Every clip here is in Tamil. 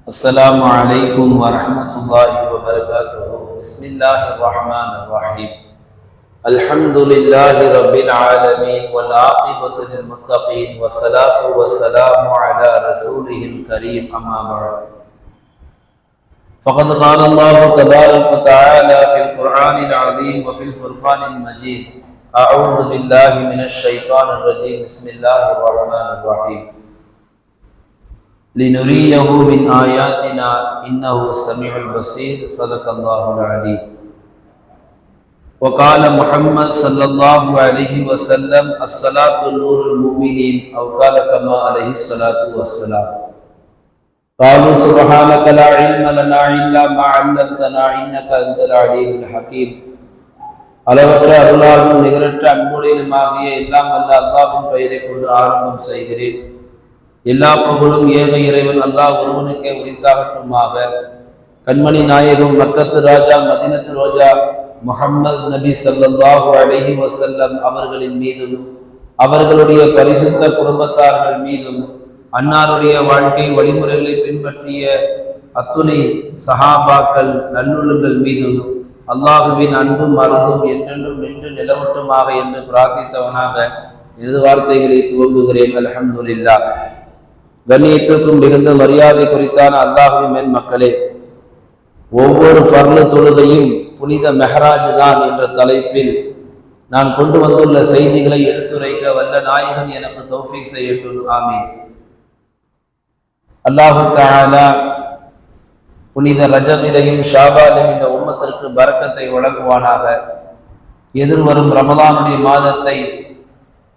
السلام عليكم ورحمة الله وبركاته. بسم الله الرحمن الرحيم. الحمد لله رب العالمين والعاقبة للمتقين والصلاة والسلام على رسوله الكريم أما بعد. فقد قال الله تبارك وتعالى في القرآن العظيم وفي الفرقان المجيد: أعوذ بالله من الشيطان الرجيم. بسم الله الرحمن الرحيم. لنريه من آياتنا إنه السميع البصير. صدق الله العليم. وقال محمد صلى الله عليه وسلم: الصلاة نور المؤمنين، أو قال كما عليه الصلاة والسلام. قالوا سبحانك لا علم لنا إلا ما علمتنا إنك أنت العليم الحكيم. அளவற்ற அருளாளனும் நிகரற்ற அன்புடையனுமாகிய எல்லாம் வல்ல அல்லாஹ்வின் பெயரை கொண்டு ஆரம்பம் செய்கிறேன். எல்லா புகழும் ஏக இறைவன் அல்லாஹ் ஒருவனுக்கே உரித்தாகட்டுமாக. கண்மணி நாயகம் மக்கத்து ராஜா மதீனத்து ரோஜா முஹம்மது நபி ஸல்லல்லாஹு அலைஹி வஸல்லம் அவர்களின் மீதும் அவர்களுடைய பரிசுத்த குடும்பத்தார்கள் மீதும் அன்னாருடைய வாழ்க்கை வழிமுறைகளை பின்பற்றிய அத்துணை சஹாபாக்கள் நல்லுள்ளங்கள் மீதும் அல்லாஹுவின் அன்பும் அருளும் என்றென்றும் நின்று நிலவட்டுமாக என்று பிரார்த்தித்தவனாக எனது வார்த்தைகளை துவங்குகிறேன். அல்ஹம்துலில்லாஹ். கண்ணியத்திற்கும் மிகுந்த மரியாதை குறித்தான அல்லாஹுவின் மேல் மக்களே, ஒவ்வொரு ஃபர்லு தொழுகையும் புனித மெஹராஜ் தான் என்ற தலைப்பில் நான் கொண்டு வந்துள்ள செய்திகளை எடுத்துரைக்க வல்ல நாயகன் எனக்கு தௌஃபீக் செய்யட்டும். ஆமீன். அல்லாஹு தஆலா புனித ரஜபிலையும் ஷாபாலையும் இந்த உம்மத்திற்கு பரக்கத்தை வழங்குவானாக. எதிர்வரும் ரமலானுடைய மாதத்தை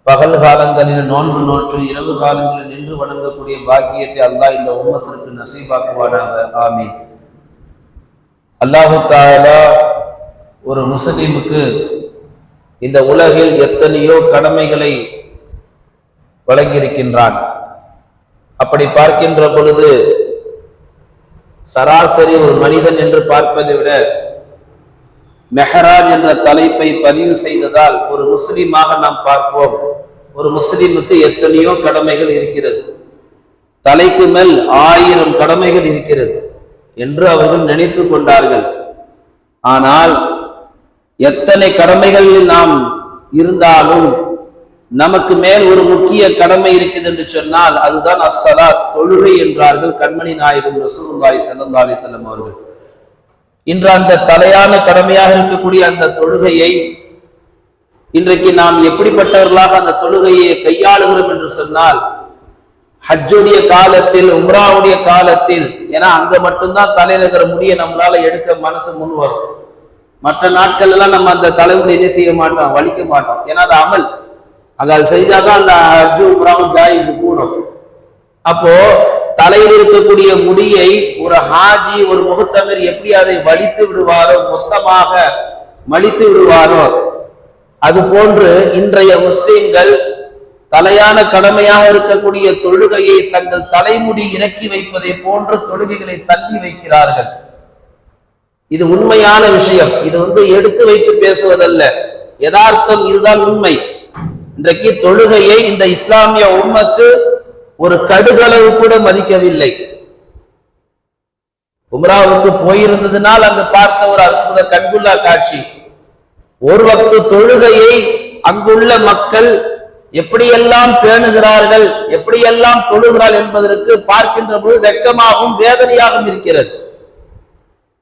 பகல் காலங்களில் நோன்பு நோற்று இரவு காலங்களில் நின்று வணங்கக்கூடிய பாக்கியத்தை அல்லாஹ் இந்த உம்மத்திற்கு நசீபாக்குவானாக. ஆமீன். அல்லாஹு தஆலா ஒரு முஸ்லிமுக்கு இந்த உலகில் எத்தனையோ கடமைகளை வழங்கியிருக்கின்றான். அப்படி பார்க்கின்ற பொழுது சராசரி ஒரு மனிதன் என்று பார்ப்பதை விட மெஹராஜ் என்ற தலைப்பை பதிவு செய்ததால் ஒரு முஸ்லிமாக நாம் பார்ப்போம். ஒரு முஸ்லிமுக்கு எத்தனையோ கடமைகள் இருக்கிறது, தலைக்கு மேல் 1000 கடமைகள் இருக்கிறது என்று அவர்கள் நினைத்து கொண்டார்கள். ஆனால் எத்தனை கடமைகளில் நாம் இருந்தாலும் நமக்கு மேல் ஒரு முக்கிய கடமை இருக்குது என்று சொன்னால் அதுதான் அஸ்ஸலாத், தொழுகை என்றார்கள் கண்மணி நாயகம் ரசூலுல்லாஹி ஸல்லல்லாஹு அலைஹி வஸல்லம் அவர்கள். இன்று அந்த தலையான கடமையாக இருக்கக்கூடிய அந்த தொழுகையை இன்றைக்கு நாம் எப்படிப்பட்டவர்களாக அந்த தொழுகையை கையாளுகிறோம் என்று சொன்னால், ஹஜ்ஜுடைய காலத்தில், உம்ராவுடைய காலத்தில், ஏன்னா அங்க மட்டும்தான் தலைநகர முடிய நம்மளால எடுக்க மனசு முன் வரும். மற்ற நாட்கள் எல்லாம் நம்ம அந்த தலைமுறை என்ன செய்ய மாட்டோம், வலிக்க மாட்டோம். ஏன்னா அது அமல், அங்க அது செய்தாதான் அந்த ஹஜ்ஜு உம்ராவும் ஜாயிஸ் கூடும். அப்போ தலையில் இருக்கக்கூடிய முடியை ஒரு ஹாஜி, ஒரு முஹ்தமிர் எப்படி அதை வலித்து விடுவாரோ, மொத்தமாக மலித்து விடுவாரோ, அது போன்று இன்றைய முஸ்லிம்கள் தலையான கடமையாக இருக்கக்கூடிய தொழுகையை தங்கள் தலைமுடி இறக்கி வைப்பதை போன்று தொழுகைகளை தள்ளி வைக்கிறார்கள். இது உண்மையான விஷயம். இது எடுத்து வைத்து பேசுவதல்ல, யதார்த்தம், இதுதான் உண்மை. இன்றைக்கு தொழுகையை இந்த இஸ்லாமிய உம்மத்து ஒரு கடுகளவு கூட மதிக்கவில்லை. உம்ராவுக்கு போயிருந்ததுனால் அங்கு பார்த்த ஒரு அற்புத கண்குள்ளா காட்சி. ஒரு வக்து தொழுகையை அங்குள்ள மக்கள் எப்படியெல்லாம் பேணுகிறார்கள், எப்படியெல்லாம் தொழுகிறார்கள் என்பதற்கு பார்க்கின்ற போது வெட்கமாகவும் வேதனையாகவும் இருக்கிறது.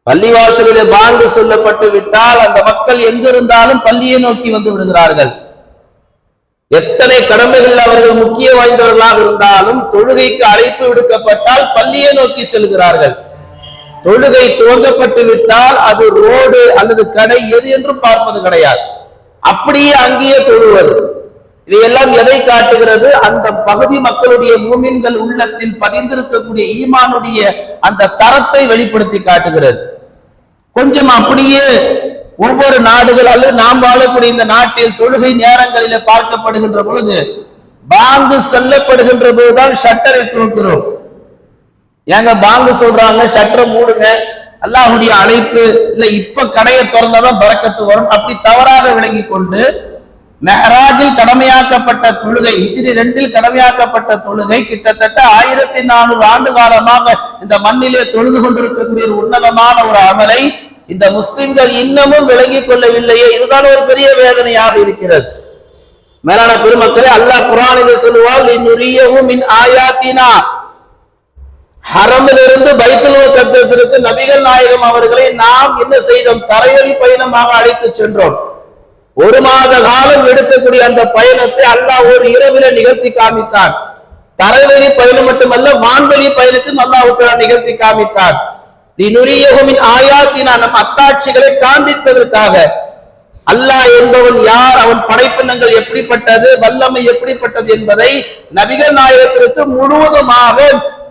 பள்ளிவாசலிலே பாங்கு சொல்லப்பட்டு விட்டால் அந்த மக்கள் எங்கிருந்தாலும் பள்ளியை நோக்கி வந்து விடுகிறார்கள். எத்தனை கடமைகள் அவர்கள் முக்கிய வாய்ந்தவர்களாக இருந்தாலும் தொழுகைக்கு அழைப்பு விடுக்கப்பட்டால் பள்ளியை நோக்கி செல்கிறார்கள். தொழுகை துவங்கப்பட்டு விட்டால் அது ரோடு அல்லது கடை எது என்றும் பார்ப்பது கிடையாது, அப்படியே அங்கேயே தொழுவது. இவையெல்லாம் எதை காட்டுகிறது? அந்த பகுதி மக்களுடைய மூமின்கள் உள்ளத்தில் பதிந்திருக்கக்கூடிய ஈமானுடைய அந்த தரத்தை வெளிப்படுத்தி காட்டுகிறது. கொஞ்சம் அப்படியே ஒவ்வொரு நாடுகள் அல்லது நாம் வாழக்கூடிய இந்த நாட்டில் தொழுகை நேரங்களிலே பார்க்கப்படுகின்ற பொழுது பாங்கு சொல்லப்படுகின்ற போதுதான் ஷட்டரை துவக்கிறோம். ஏங்க பாங்கு சொல்றாங்க, ஷட்டரை மூடுங்க, அல்லாஹ்வுடைய அழைப்பு இல்ல, இப்ப கடையை திறந்தாதான் பரக்கத்து வரும், அப்படி தவறாக விளங்கி கொண்டு மெஹராஜில் கடமையாக்கப்பட்ட தொழுகை, ஹிஜ்ரி 2 கடமையாக்கப்பட்ட தொழுகை கிட்டத்தட்ட 1400 ஆண்டு காலமாக இந்த மண்ணிலே தொழுது கொண்டிருக்கக்கூடிய ஒரு உன்னதமான ஒரு அமலை இந்த முஸ்லிம்கள் இன்னமும் விளங்கிக் கொள்ளவில்லையே. இதுதான் ஒரு பெரிய வேதனையாக இருக்கிறது. மேலான பெருமக்களே, அல்லாஹ் குர்ஆனிலே சொல்லுவார், லினுரியஹு மின் ஆயாத்தினா, ஹரமிலிருந்து பைத்துல் முகத்தஸிற்கு நபிகள் நாயகம் அவர்களை நாம் என்ன செய்தோம்? தரைவழி பயணமாக அழைத்து சென்றோம். 1 மாத காலம் எடுக்கக்கூடிய அந்த பயணத்தை அல்லாஹ் ஒரு இரவில நிகழ்த்தி காமித்தான். தரைவழி பயணம் மட்டுமல்ல, வான்வழி பயணத்தையும் அல்லாஹ் நிகழ்த்தி காமித்தான். லினுரியஹு மின் ஆயாத்தினா, நம் அத்தாட்சிகளை காண்பிப்பதற்காக. அல்லாஹ் என்பவன் யார், அவன் படைப்பினங்கள் எப்படிப்பட்டது, வல்லமை எப்படிப்பட்டது என்பதை நபிகள் நாயகத்திற்கு முழுவதுமாக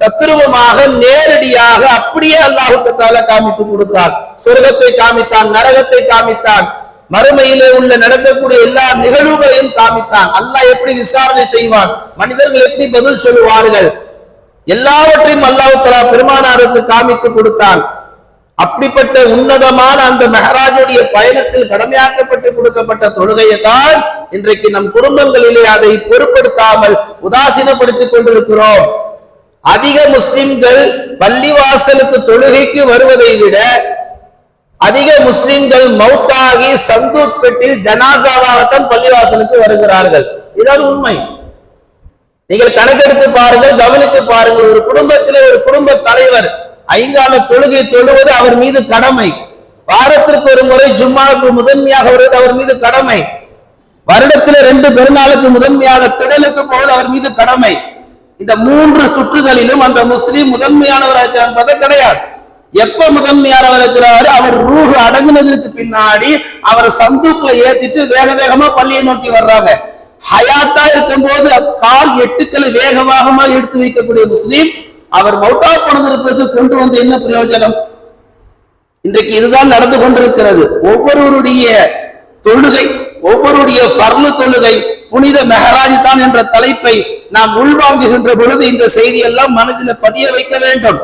தத்துருவமாக நேரடியாக அப்படியே அல்லாஹ் தஆலா காமித்து கொடுத்தான். சொர்க்கத்தை காமித்தான், நரகத்தை காமித்தான், மறுமையிலே உள்ள நடக்கக்கூடிய எல்லா நிகழ்வுகளையும் காமித்தான். அல்லாஹ் எப்படி விசாரணை செய்வான், மனிதர்கள் எப்படி பதில் சொல்லுவார்கள், எல்லாவற்றையும் அல்லாஹ் தஆலா பெருமானாருக்கு காமித்து கொடுத்தான். அப்படிப்பட்ட உன்னதமான அந்த மெஹராஜுடைய பயணத்தில் கடமையாக்கப்பட்டு கொடுக்கப்பட்ட தொழுகையை தான் இன்றைக்கு நம் குடும்பங்களிலே அதை பொருட்படுத்தாமல் உதாசீனப்படுத்திக் கொண்டிருக்கிறோம். அதிக முஸ்லிம்கள் பள்ளிவாசலுக்கு தொழுகைக்கு வருவதை விட அதிக முஸ்லிம்கள் மௌத்தாகி சந்தூக் பெட்டில் ஜனாசாவாகத்தான் பள்ளிவாசலுக்கு வருகிறார்கள். இதுதான் உண்மை. நீங்கள் கணக்கெடுத்து பாருங்கள், கவனித்து பாருங்கள். ஒரு குடும்பத்திலே ஒரு குடும்ப தலைவர் 5 கால தொழுகை தொழுவது அவர் மீது கடமை. வாரத்திற்கு ஒரு முறை ஜும்மாவுக்கு முதன்மையாக வருவது அவர் மீது கடமை. வருடத்தில் 2 பெருநாளுக்கு முதன்மையாக திடலுக்கு போவது அவர் மீது கடமை. இந்த 3 சுற்றுகளிலும் அந்த முஸ்லீம் முதன்மையானவராக என்பது கிடையாது. எப்ப முதன்மையானவர் இருக்கிறாரு, அவர் ரூஹ் அடங்குனதற்கு பின்னாடி அவர் சந்தூக்ல ஏத்திட்டு வேக வேகமா பள்ளியை நோக்கி வர்றாங்க. ஹயாத்தா இருக்கும் போது கால் 8 வேகமாக எடுத்து வைக்கக்கூடிய முஸ்லீம் அவர் மௌத்தா போனதற்கு கொண்டு வந்து என்ன பிரயோஜனம்? இன்றைக்கு இதுதான் நடந்து கொண்டிருக்கிறது. ஒவ்வொருவருடைய தொழுகை, ஒவ்வொருடைய ஃபர்லு தொழுகை புனித மெஹராஜ் தான் என்ற தலைப்பை நாம் உள்வாங்குகின்ற பொழுது இந்த செய்தியெல்லாம் மனதில் பதிய வைக்க வேண்டும்.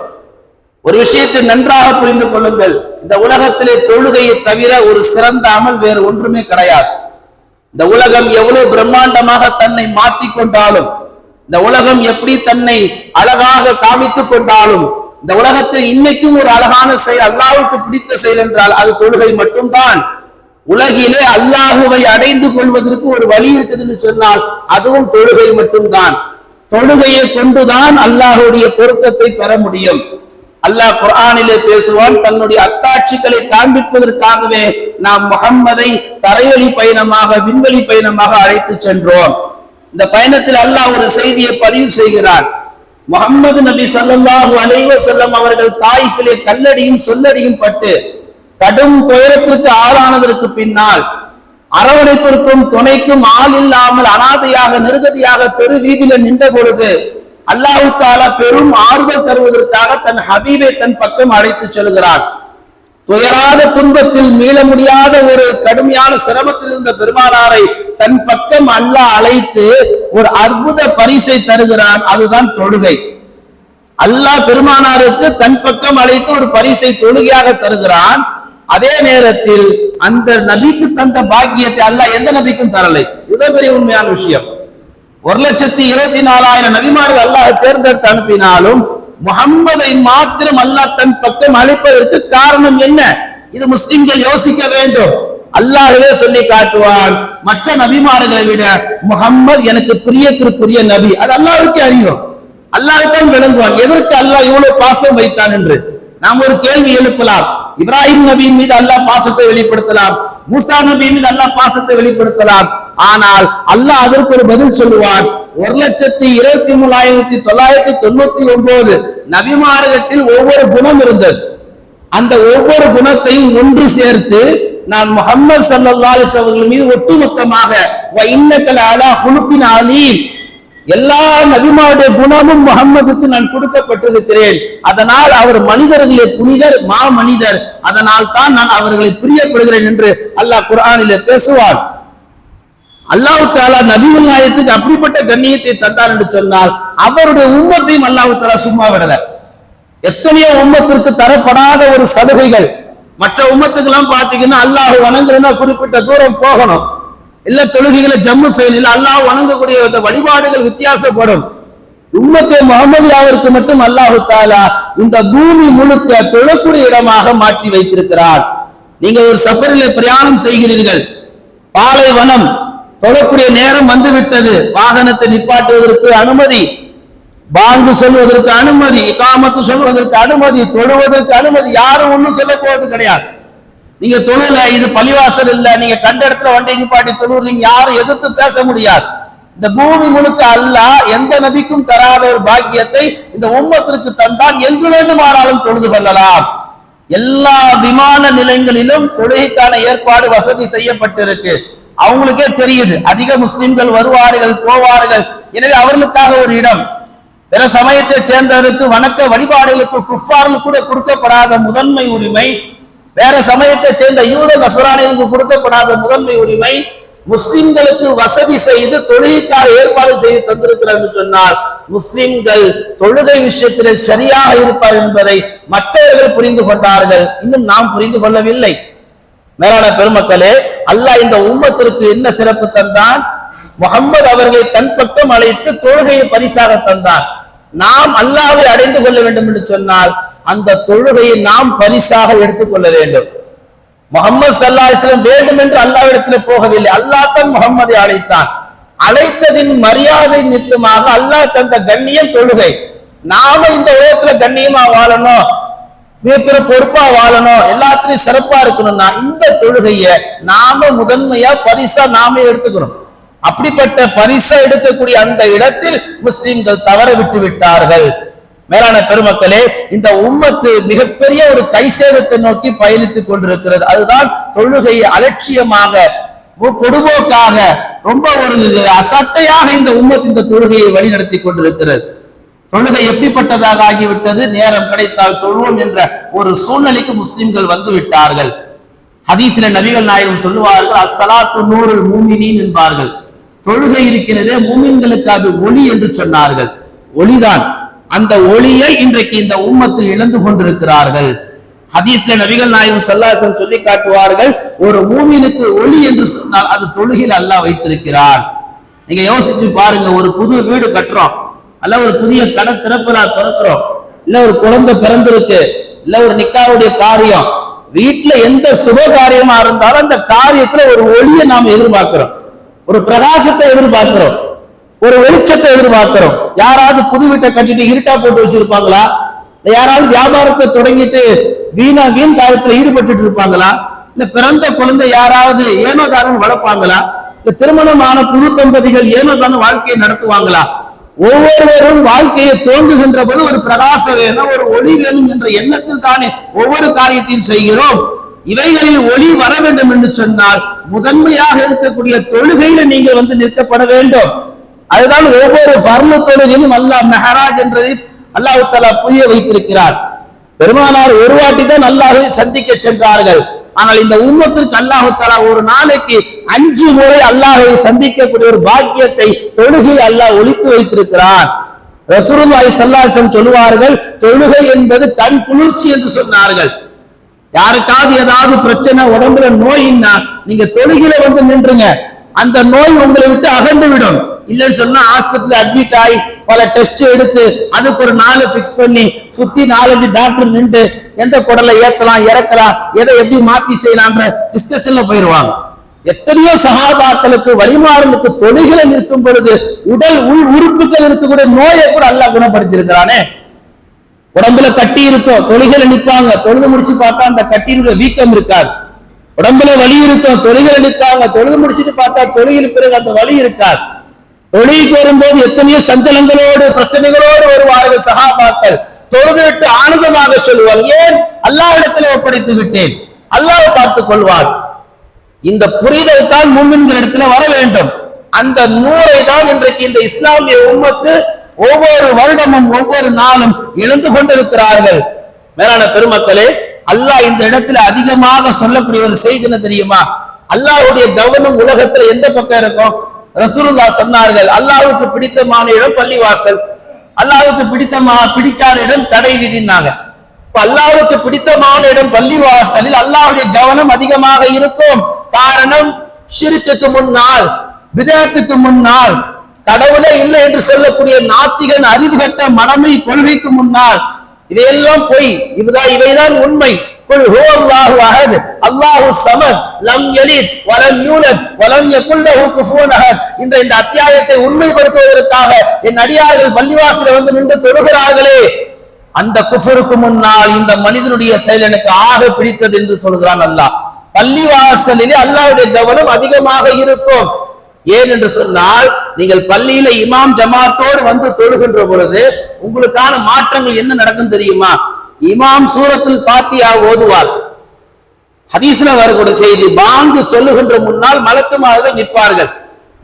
ஒரு விஷயத்தை நன்றாக புரிந்து கொள்ளுங்கள். இந்த உலகத்திலே தொழுகையை தவிர ஒரு சிறந்த அமல் வேறு ஒன்றுமே கிடையாது. இந்த உலகம் எவ்வளவு பிரம்மாண்டமாக தன்னை மாற்றிக் கொண்டாலும், இந்த உலகம் எப்படி தன்னை அழகாக காமித்துக் கொண்டாலும், இந்த உலகத்தில் இன்னைக்கும் ஒரு அழகான செயல், அல்லாஹ்வுக்கு பிடித்த செயல் என்றால் அது தொழுகை மட்டும்தான். உலகிலே அல்லாஹுவை அடைந்து கொள்வதற்கு ஒரு வழி இருக்குதுன்னு சொன்னால் அதுவும் தொழுகை மட்டும்தான். தொழுகையை கொண்டுதான் அல்லாஹுடைய பொருத்தத்தை பெற முடியும். அல்லாஹ் குர்ஆனிலே பேசுவான், தன்னுடைய அத்தாட்சிகளை காண்பிப்பதற்காகவே நாம் முஹம்மதை தரைவழி பயணமாக விண்வெளி பயணமாக அழைத்து சென்றோம். இந்த பயணத்தில் அல்லாஹ் ஒரு செய்தியை பதிவு செய்கிறார். முஹம்மது நபி ஸல்லல்லாஹு அலைஹி வஸல்லம் அவர்கள் தாயிஃபிலே கல்லடியும் சொல்லடியும் பட்டு கடும் துயரத்திற்கு ஆளானதற்கு பின்னால் அரவணைப்பிற்கும் துணைக்கும் ஆள் இல்லாமல் அனாதையாக நிர்கதியாக தெரு வீதியில நின்ற பொழுது அல்லாஹ் தஆலா பெரும் ஆறுதல் தருவதற்காக தன் ஹபீபை தன் பக்கம் அழைத்து செல்கிறார். துயராத துன்பத்தில் மீள முடியாத ஒரு கடுமையான சிரமத்தில் இருந்த பெருமானாரை தன் பக்கம் அல்லாஹ் அழைத்து ஒரு அற்புத பரிசை தருகிறான். அதுதான் தொழுகை. அல்லாஹ் பெருமானாருக்கு தன் பக்கம் அழைத்து ஒரு பரிசை தொழுகையாக தருகிறான். அதே நேரத்தில் அந்த நபிக்கு தந்த பாக்கியத்தை அல்லாஹ் எந்த நபிக்கும் தரலை. இதுதான் பெரிய உண்மையான விஷயம். 1,24,000 நபிமார்கள் அல்லாஹ் தேர்ந்தெடுத்து அனுப்பினாலும் முஹம்மதை மாத்திரம் அல்லாஹ் தன் பக்கம் அழைப்பதற்கு காரணம் என்ன? இது முஸ்லிம்கள் யோசிக்க வேண்டும். அல்லாஹ்வே சொல்லி காட்டுவான், மற்ற நபிமார்களை விட முஹம்மது எனக்கு பிரியத்திற்குரிய நபி. அது அல்லாஹ்வுக்கு அறியும், அல்லாஹ்தான் விளங்குவான் எதற்கு அல்லாஹ் இவ்வளவு பாசம் வைத்தான் என்று. நாம் ஒரு கேள்வி எழுப்பலாம். இப்ராஹிம் நபியின் மீது அல்லாஹ் பாசத்தை வெளிப்படுத்தலாம், மூசா நபியின் மீது அல்லாஹ் பாசத்தை வெளிப்படுத்தலாம். ஆனால் அல்லாஹ் அதற்கு ஒரு பதில் சொல்லுவான். 1,23,999 நபிமார்களில் ஒவ்வொரு குணம் இருந்தது. அந்த ஒவ்வொரு குணத்தையும் ஒன்று சேர்த்து நான் முஹம்மது ஸல்லல்லாஹு அலைஹி வஸல்லம் மீது ஒட்டுமொத்தமாக வ இன்னக லஅலா ஹுலுகின் அலீம், எல்லா நபிமாருடைய குணமும் முஹம்மதுக்கு நான் கொடுக்கப்பட்டிருக்கிறேன். அதனால் அவர் மனிதர்களே புனிதர், மா மனிதர், அதனால் தான் நான் அவர்களை பிரியப்படுகிறேன் என்று அல்லாஹ் குர்ஆனிலே பேசுவார். அல்லாஹ் தஆலா நபிகள் நாயகத்துக்கு அப்படிப்பட்ட கண்ணியத்தை தந்தார் என்று சொன்னால் அவருடைய உம்மத்தையும் அல்லாஹ் தஆலா சும்மா விடல. எத்தனையோ உம்மத்திற்கு தரப்படாத ஒரு சலுகைகள். மற்ற உம்மத்துக்கெல்லாம் பாத்தீங்கன்னா அல்லாஹ் வணங்குறதுனா குறிப்பிட்ட தூரம் போகணும். எல்லா தொழுகைகளை ஜம்மு செய்யல, அல்லாஹ் வணங்கக்கூடிய அந்த வழிபாடுகள் வித்தியாசப்படும். உம்மத்தே முஹம்மதியாவிற்கு மட்டும் அல்லாஹு தஆலா இந்த பூமி முழுக்க தொழக்கூடிய இடமாக மாற்றி வைத்திருக்கிறார். நீங்க ஒரு சஃபரிலே பிரயாணம் செய்கிறீர்கள், பாலைவனம், தொழக்கூடிய நேரம் வந்துவிட்டது, வாகனத்தை நிப்பாட்டுவதற்கு அனுமதி, பாங்கு சொல்வதற்கு அனுமதி, இகாமத்து சொல்வதற்கு அனுமதி, தொழுவதற்கு அனுமதி, யாரும் ஒன்றும் சொல்ல போவது கிடையாது. நீங்க தொழுல, இது பள்ளிவாசல் இல்ல, நீங்க கண்ட இடத்துல வண்டி நிப்பாட்டி தொழுறீங்க, யாரும் எதிர்த்து பேச முடியாது. இந்த பூமி முழுக்க அல்லாஹ் எந்த நபிக்கும் தராத ஒரு பாக்கியத்தை இந்த உம்மத்திற்கு தந்தான். எங்கு வேண்டுமானாலும் தொழுது கொள்ளலாம். எல்லா விமான நிலையங்களிலும் தொழுகைக்கான ஏற்பாடு வசதி செய்யப்பட்டிருக்கு. அவங்களுக்கே தெரியுது, அதிக முஸ்லிம்கள் வருவார்கள் போவார்கள், எனவே அவர்களுக்காக ஒரு இடம். பிற சமயத்தை சேர்ந்தவருக்கு வணக்க வழிபாடுகளுக்கு குஃபார்களுக்கு கூட கொடுக்கப்படாத முதன்மை உரிமை, வேற சமயத்தை சேர்ந்த யூத நசராணிகளுக்கு கொடுக்கப்படாத முதன்மை உரிமை முஸ்லிம்களுக்கு வசதி செய்து தொழுகைக்காக ஏற்பாடு செய்து தந்திருக்கிறார் என்று சொன்னால், முஸ்லிம்கள் தொழுகை விஷயத்திலே சரியாக இருப்பார் என்பதை மற்றவர்கள் புரிந்து கொண்டார்கள். இன்னும் நாம் புரிந்து கொள்ளவில்லை. மேலான பெருமக்களே, அல்லாஹ் இந்த உம்மத்திற்கு என்ன சிறப்பு தந்தான்? முஹம்மது அவர்களை தன் பக்கம் அழைத்து தொழுகையை பரிசாக தந்தான். நாம் அல்லாஹ்வை அடைந்து கொள்ள வேண்டும் என்று சொன்னால் அந்த தொழுகையை நாம் பரிசாக எடுத்துக்கொள்ள வேண்டும். முஹம்மது ஸல்லல்லாஹு அலைஹி வஸல்லம் வேண்டும் என்று அல்லாஹ்விடத்தில் போகவில்லை, அல்லாஹ் தான் முஹம்மதை அழைத்தான். அழைத்ததின் மரியாதை நிமித்தமாக அல்லாஹ் தந்த கண்ணியம் தொழுகை. நாம இந்த உலகத்துல கண்ணியமா வாழணும், மிகப்பெரிய பொறுப்பா வாழணும், எல்லாத்திலையும் சிறப்பா இருக்கணும்னா இந்த தொழுகையை நாம முதன்மையா பரிசா நாமே எடுத்துக்கணும். அப்படிப்பட்ட பரிசா எடுக்கக்கூடிய அந்த இடத்தில் முஸ்லிம்கள் தவற விட்டு விட்டார்கள். மேலான பெருமக்களே, இந்த உம்மத்து மிகப்பெரிய ஒரு கைசேதத்தை நோக்கி பயணித்துக் கொண்டிருக்கிறது. அதுதான் தொழுகையை அலட்சியமாக, பொடுபோக்காக, ரொம்ப ஒரு அசட்டையாக இந்த உம்மத்து இந்த தொழுகையை வழிநடத்தி கொண்டிருக்கிறது. தொழுகை எப்படிப்பட்டதாக ஆகிவிட்டது? நேரம் கிடைத்தால் தொழுவோம் என்ற ஒரு சூழ்நிலைக்கு முஸ்லிம்கள் வந்து விட்டார்கள். ஹதீஸில நபிகள் நாயகம் சொல்லுவார்கள், அஸ்ஸலாத்து நூருல் மூமினீன் என்பார்கள். தொழுகை இருக்கிறதே மூமின்களுக்கு அது ஒளி என்று சொன்னார்கள். ஒளிதான். அந்த ஒளியை இன்றைக்கு இந்த உம்மத்தில் இழந்து கொண்டிருக்கிறார்கள். ஹதீஸ்ல நபிகள் நாயகம் ஸல்லல்லாஹு அலைஹி வஸல்லம் சொல்லி காட்டுவார்கள், ஒரு மூமினுக்கு ஒளி என்று சொன்னால் அது தொழுகையில் அல்லாஹ் வைத்திருக்கிறான். நீங்க யோசிச்சு பாருங்க, ஒரு புது வீடு கட்டுறோம், அல்ல ஒரு புதிய கடை திறக்கிறோம், இல்ல ஒரு குழந்தை பிறந்திருக்கு, இல்ல ஒரு நிக்காவுடைய காரியம், வீட்டுல எந்த சுப காரியமா இருந்தாலும் அந்த காரியத்துல ஒரு ஒளியை நாம் எதிர்பார்க்கிறோம், ஒரு பிரகாசத்தை எதிர்பார்க்கிறோம், ஒரு வெளிச்சத்தை எதிர்பார்க்கிறோம். யாராவது புது வீட்டை கட்டிட்டு இருட்டா போட்டு வச்சிருப்பாங்களா? யாராவது வியாபாரத்தை தொடங்கிட்டு வீண் காரியத்துல ஈடுபட்டு இருப்பாங்களா? இல்ல பிறந்த குழந்தை யாராவது ஏனோதானம் வளர்ப்பாங்களா? இல்ல திருமணமான புது தம்பதிகள் ஏனோதான வாழ்க்கையை நடத்துவாங்களா? ஒவ்வொருவரும் வாழ்க்கையை தோன்றுகின்ற போது ஒரு பிரகாசம் வேணும், ஒரு ஒளி வேணும் என்ற எண்ணத்தில் தானே ஒவ்வொரு காரியத்தையும் செய்கிறோம். இவைகளில் ஒளி வர வேண்டும் என்று சொன்னால் முதன்மையாக இருக்கக்கூடிய தொழுகையில நீங்கள் வந்து நிற்கப்பட வேண்டும். அதுதான் ஒவ்வொரு ஃபர்லு தொழுகையும் அல்லாஹ் மெஹராஜ் என்றதை அல்லாஹ் தஆலா புரிய வைத்திருக்கிறார். பெருமானார் ஒரு வாட்டி தான் அல்லாஹ்வை சந்திக்க சென்றார்கள். ஆனால் இந்த உம்மத்திற்கு அல்லாஹ் தஆலா ஒரு நாளைக்கு 5 முறை அல்லாஹ்வை சந்திக்கக்கூடிய ஒரு பாக்கியத்தை தொழுகை அல்லாஹ் ஒளித்து வைத்திருக்கிறார். ரசூலுல்லாஹி ஸல்லல்லாஹு அலைஹி வஸல்லம் சொல்வார்கள், தொழுகை என்பது கண் குளிர்ச்சி என்று சொன்னார்கள். யாருக்காவது ஏதாவது பிரச்சனை, உடம்புல நோயின்னா நீங்க தொழுகையில வந்து நின்றுங்க, அந்த நோய் உங்களை விட்டு அகன்று விடும். இல்லைன்னு சொன்னா ஆஸ்பத்திரியில அட்மிட் ஆகி பல டெஸ்ட் எடுத்து அதுக்கு ஒரு நாள் பிக்ஸ் பண்ணி சுத்தி 4-5 டாக்டர் நின்று எந்த குடலை ஏத்தலாம் இறக்கலாம், எதை எப்படி மாத்தி செய்யலாம்ன்ற டிஸ்கஷன்ல போயிருவாங்க. எத்தனையோ சஹாபாக்களுக்கு வழிமாறலுக்கு தொழுகையில நிற்கும் பொழுது உடல் உள் உறுப்புகள் இருக்கக்கூடிய நோயை கூட அல்லாஹ் குணப்படுத்தி இருக்கிறானே. உடம்புல கட்டி இருக்கும், தொழுகையில நிற்பாங்க, தொழுது முடிச்சு பார்த்தா அந்த கட்டியினுடைய வீக்கம் இருக்காது. உடம்புல வலி இருக்கும், தொழுகையில நிற்பாங்க, தொழுது முடிச்சுட்டு பார்த்தா தொழுகையில் பிறகு அந்த வலி இருக்காது. தொழுகைக்கு வரும்போது எத்தனையோ சஞ்சலங்களோடு பிரச்சனைகளோடு வருவார்கள் சஹாபாக்கள். தொழுதுவிட்டு ஆனந்தமாக சொல்லுவார், ஏன்? அல்லாஹ்விடத்தில் ஒப்படைத்து விட்டேன், அல்லாஹ் பார்த்துக் கொள்வார். இந்த புரிதல் தான் முஃமின்கள் இடத்துல வர வேண்டும். அந்த நூரை தான் இன்றைக்கு இந்த இஸ்லாமிய உம்மத்து ஒவ்வொரு வருடமும் ஒவ்வொரு நாளும் இழந்து கொண்டிருக்கிறார்கள். மேலான பெருமக்களே, அல்லாஹ் இந்த இடத்துல அதிகமாக சொல்லக்கூடிய ஒரு செய்தி என்ன தெரியுமா? அல்லாஹ்வுடைய கவனம் உலகத்துல எந்த பக்கம் இருக்கும்? ரசூலுல்லாஹ் சொன்னார்கள், அல்லாஹ்வுக்கு பிடித்தமான இடம் பள்ளிவாசல், அல்லாஹ்வுக்கு பிடிக்காத இடம் கடை வீதினாங்க. அல்லாஹ்வுக்கு பிடித்தமான இடம் பள்ளிவாசலில் அல்லாஹ்வுடைய கவனம் அதிகமாக இருக்கும். காரணம், ஷிர்க்குக்கு முன்னால், பிதஅத்துக்கு முன்னால், கடவுளே இல்லை என்று சொல்லக்கூடிய நாத்திகன் அறிவுகட்ட மடமை கொள்கைக்கு முன்னால் இவையெல்லாம் பொய், இவைதான் உண்மை. குல் ஹுவல்லாஹு அஹத் அல்லாஹு ஸமத் லம் யலித் வலம் யூலத் வலம் யகுல் லஹு குஃபுவன் அஹத். இந்த அத்தியாயத்தை உண்மைப்படுத்துவதற்காக என் அடியார்கள் பள்ளிவாசலில் வந்து நின்று தொழுகிறார்களே, அந்த குஃபருக்கு முன்னால் இந்த மனிதனுடைய செயல் எனக்கு ஆக பிடித்தது என்று சொல்கிறான் அல்லாஹ். பள்ளிவாசலிலே அல்லாஹ்வுடைய கவனம் அதிகமாக இருக்கும். ஏன் என்று சொன்னால், நீங்கள் பள்ளியில இமாம் ஜமாத்தோடு வந்து தொழுகின்ற பொழுது உங்களுக்கான மாற்றங்கள் என்ன நடக்கும் தெரியுமா? இமாம் சூரத்துல் ஃபாத்திஹா ஓதுவார். ஹதீஸ்ல வரக்கூடிய செய்தி, பாங்கு சொல்லுகின்ற முன்னால் மலக்குமார்கள் நிற்பார்கள்.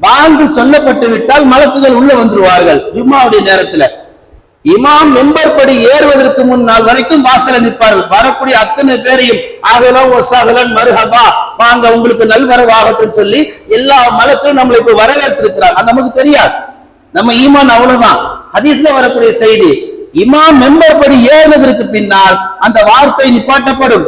பாங்கு சொல்லப்பட்டு விட்டால் மலக்குகள் உள்ள வந்துருவார்கள். ஜும்மாவுடைய நேரத்துல இமாம் மெம்பர் படி ஏறுவதற்கு முன்னால் வரைக்கும் வாசல நிற்பார்கள். வரக்கூடிய அத்தனை பேரையும் ஆகலம் ஒசாகலன் மருஹபா, வாங்க உங்களுக்கு நல்வரவாகட்டும் சொல்லி எல்லா மலக்களும் நம்மளை இப்ப வரவேற்றிருக்கிறார். அது நமக்கு தெரியாது, நம்ம ஈமான் அவ்வளவுதான். ஹதீஸ்ல வரக்கூடிய செய்தி, இமாம் மெம்பர் படி ஏறுவதற்கு பின்னால் அந்த வார்த்தை நிப்பாட்டப்படும்,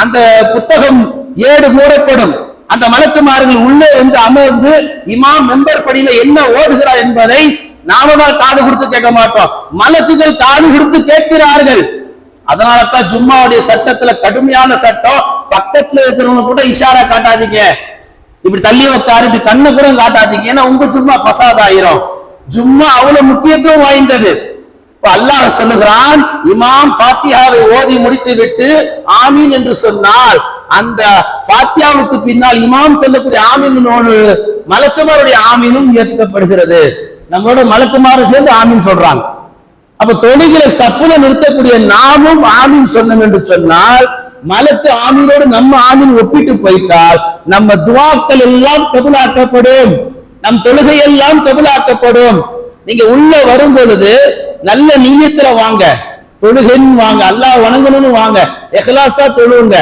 அந்த புத்தகம் ஏடு மூடப்படும். அந்த மலக்குமார்கள் உள்ளே வந்து அமர்ந்து இமாம் மெம்பர் படியில என்ன ஓதுகிறார் என்பதை நாம தான் காது கொடுத்து கேட்க மாட்டோம், மலக்குகள் காது கொடுத்து கேட்கிறார்கள். அதனாலதான் ஜும்மாவுடைய சட்டத்துல கடுமையான சட்டம், பக்கத்துல இருக்கிறவங்க கூட இஷாரா காட்டாதீங்க, இப்படி தள்ளி வைத்தாரு, இப்படி கண்ணு கூட காட்டாதீங்க, ஏன்னா உங்க ஜும்மா ஃபசாத் ஆயிரும். ஜும்மா அவ்வளவு முக்கியத்துவம் வாய்ந்தது. அல்லாஹ் சொல்லுகிறான், இமாம் ஃபாத்திஹாவை ஓதி முடித்து விட்டு ஆமீன் என்று சொன்னால் அந்த ஃபாத்திஹாவுக்கு பின்னால் இமாம் சொல்லக்கூடிய ஆமீனோடு மலக்குமாருடைய ஆமீனும் ஏற்கப்படுகிறது. நம்மளோட மலக்குமாறு சேர்ந்து ஆமீன் சொல்றாங்க. அப்ப தொழுகிற சஃப்ல நிறுத்தக்கூடிய நாமும் ஆமீன் சொன்னோம் என்று சொன்னால், மலக்கு ஆமீனோடு நம்ம ஆமீன் ஒப்பிட்டு போய்த்தால் நம்ம துவாக்கள் எல்லாம் கபூலாக்கப்படும், நம் தொழுகை எல்லாம் கபூலாக்கப்படும். நீங்க உள்ள வரும் பொழுது நல்ல நீயத்துல வாங்க, தொழுகைன்னு வாங்க, அல்லாஹ் வணங்கணும்னு வாங்க, இஹ்லாஸா தொழுவுங்க.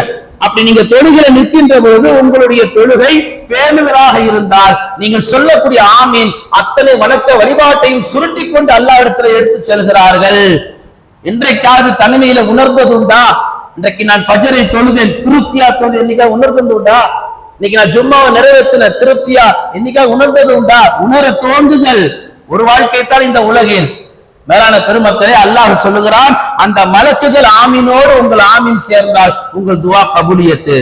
அப்படி நீங்க தொழுகையில நிற்கின்ற பொழுது உங்களுடைய தொழுகை பேணுவதாக இருந்தால் நீங்கள் சொல்லக்கூடிய ஆமீன் அத்தனை வணக்க வழிபாட்டையும் சுருட்டி கொண்டு அல்லாஹ் இடத்துல எடுத்து செல்கிறார்கள். இன்றைக்காவது தனிமையில உணர்ந்தது உண்டா? இன்றைக்கு நான் ஃபஜரை தொழுதேன், திருப்தியா தொழுது என்னைக்கா உணர்ந்தது உண்டா? இன்னைக்கு நான் ஜும்மாவை நிறைவேற்றின திருப்தியா என்னைக்கா உணர்ந்தது உண்டா? உணர தோன்றுதல். ஒரு வாழ்க்கை தான் இந்த உலகில். மேலான பெருமக்களே, அல்லாஹ் சொல்லுகிறான், அந்த மலக்குகள் ஆமீனோடு உங்கள் ஆமீன் சேர்ந்தால் உங்கள் துவா கபூலியத்து.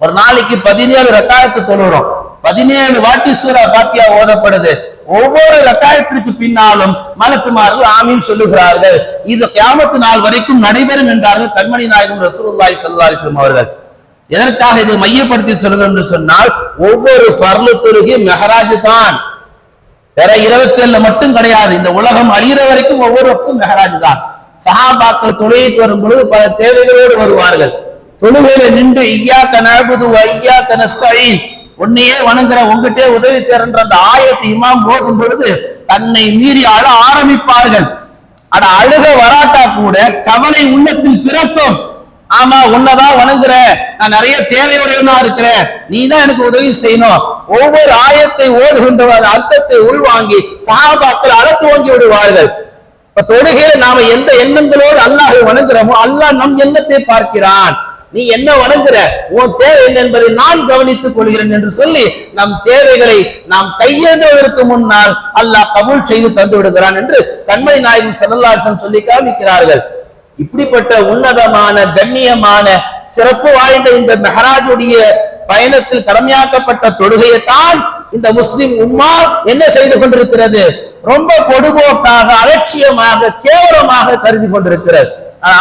ஒரு நாளைக்கு 17 ரக்காயத்து தொழுகிறோம், 17 வாட்டி சூரா ஃபாத்திஹா ஓதப்படுது. ஒவ்வொரு ரக்காயத்திற்கு பின்னாலும் மலக்குமார்கள் ஆமீன் சொல்லுகிறார்கள். இது கியாமத்து நாள் வரைக்கும் நடைபெறும் என்றார்கள் கண்மணி நாயகம் ரசூலுல்லாஹி ஸல்லல்லாஹு அலைஹி வஸல்லம் அவர்கள். எதற்காக இதை மையப்படுத்தி சொல்கிறோம் என்று சொன்னால், ஒவ்வொரு ஃபர்லு தொழுகை மெஹராஜ் தான், வேற 27 மட்டும் கிடையாது. இந்த உலகம் அழிகிற வரைக்கும் ஒவ்வொரு வக்தும் மெஹராஜ் தான். சஹாபாக்கள் தொழுகைக்கு வரும் பொழுது பல தேவைகளோடு வருவார்கள். தொழுகையில நின்று இய்யாக நஅபுது வ இய்யாக நஸ்தஈன், உன்னையே வணங்குற, உங்ககிட்டே உதவி தேர்ன்ற அந்த ஆயத்தை இமாம் ஓதும் பொழுது தன்னை மீறி அழ ஆரம்பிப்பார்கள். ஆனா அழுக வராட்டா கூட கவலை உள்ளத்தில் பிறக்கும். ஆமா, உன்னதான் வணங்குற, நான் நிறைய தேவையுடையவனா இருக்கிறேன், நீ தான் எனக்கு உதவி செய்யணும். ஒவ்வொரு ஆயத்தை ஓதுகின்ற அர்த்தத்தை உள்வாங்கி சஹாபாக்கள் அழ துவங்கி விடுவார்கள். இப்ப தொழுகையில நாம எந்த எண்ணங்களோடு அல்லாஹை வணங்குறோமோ அல்லாஹ் நம் எண்ணத்தை பார்க்கிறான். நீ என்ன வணங்குற, உன் தேவை என்ன என்பதை நான் கவனித்துக் கொள்கிறேன் என்று சொல்லி நம் தேவைகளை நாம் கையேந்துவதற்கு முன்னால் அல்லாஹ் கபூல் செய்து தந்து விடுகிறான் என்று கண்மணி நாயகம் ஸல்லல்லாஹு அலைஹி வஸல்லம் சொல்லி காமிக்கிறார்கள். இப்படிப்பட்ட உன்னதமான கண்ணியமான சிறப்பு வாய்ந்த இந்த மெஹராஜுடைய பயணத்தில் கடமையாக்கப்பட்ட தொழுகையைத்தான் இந்த முஸ்லிம் உம்மா என்ன செய்து கொண்டிருக்கிறது? ரொம்ப பொடுபோக்காக, அலட்சியமாக, கேவலமாக கருதி கொண்டிருக்கிறது.